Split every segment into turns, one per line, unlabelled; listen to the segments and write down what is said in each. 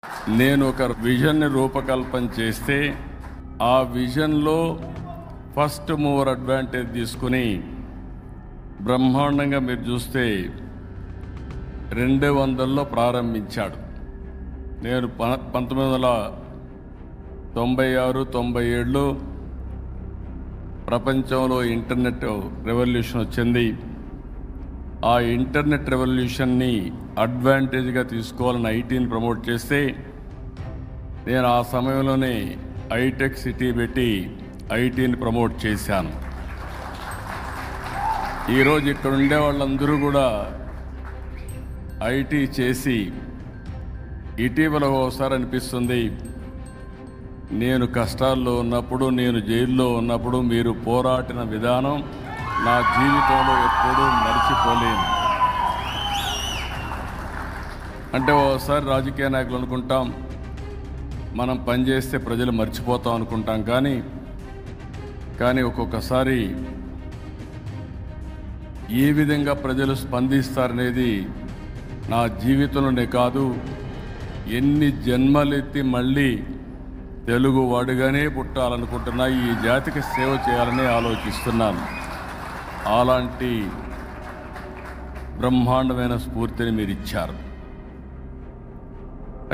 నేను ఒక విజన్ని రూపకల్పన చేస్తే ఆ విజన్లో ఫస్ట్ మూవర్ అడ్వాంటేజ్ తీసుకుని బ్రహ్మాండంగా మీరు చూస్తే 200లో ప్రారంభించాడు. నేను 1996-97లో ప్రపంచంలో ఇంటర్నెట్ రెవల్యూషన్ వచ్చింది. ఆ ఇంటర్నెట్ రెవల్యూషన్ని అడ్వాంటేజ్గా తీసుకోవాలని ఐటీని ప్రమోట్ చేస్తే నేను ఆ సమయంలోనే ఐటెక్ సిటీ పెట్టి ఐటీని ప్రమోట్ చేశాను. ఈరోజు ఇక్కడ ఉండే వాళ్ళందరూ కూడా ఐటీ చేసి ఇటీవల ఒకసారి అనిపిస్తుంది, నేను కష్టాల్లో ఉన్నప్పుడు, నేను జైల్లో ఉన్నప్పుడు మీరు పోరాడిన విధానం నా జీవితంలో ఎప్పుడూ మర్చిపోలేను. అంటే ఓసారి రాజకీయ నాయకులు అనుకుంటాం మనం పనిచేస్తే ప్రజలు మర్చిపోతాం అనుకుంటాం, కానీ ఒక్కొక్కసారి ఏ విధంగా ప్రజలు స్పందిస్తారనేది నా జీవితంలోనే కాదు, ఎన్ని జన్మలెత్తి మళ్ళీ తెలుగు వాడుగానే పుట్టాలనుకుంటున్నా, ఈ జాతికి సేవ చేయాలని ఆలోచిస్తున్నాను. అలాంటి బ్రహ్మాండమైన స్ఫూర్తిని మీరు ఇచ్చారు.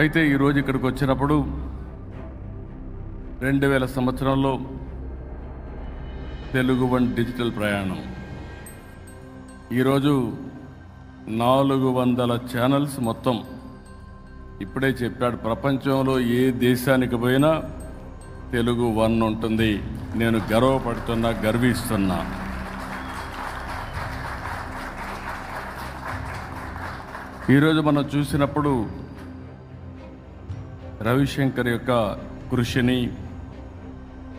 అయితే ఈరోజు ఇక్కడికి వచ్చినప్పుడు 2000 సంవత్సరంలో తెలుగు వన్ డిజిటల్ ప్రయాణం, ఈరోజు 400 ఛానల్స్ మొత్తం. ఇప్పుడే చెప్పాడు, ప్రపంచంలో ఏ దేశానికి పోయినా తెలుగు వన్ ఉంటుంది. నేను గర్వపడుతున్నా, గర్విస్తున్నా. ఈరోజు మనం చూసినప్పుడు రవిశంకర్ యొక్క కృషిని,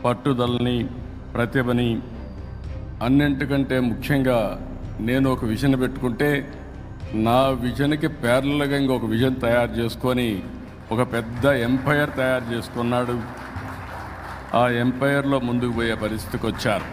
పట్టుదలని, ప్రతిభని, అన్నింటికంటే ముఖ్యంగా నేను ఒక విజన్ పెట్టుకుంటే నా విజన్కి ప్యారలల్గా ఇంకొక విజన్ తయారు చేసుకొని ఒక పెద్ద ఎంపైర్ తయారు చేసుకున్నాడు. ఆ ఎంపైర్లో ముందుకు పోయే పరిస్థితికి వచ్చారు.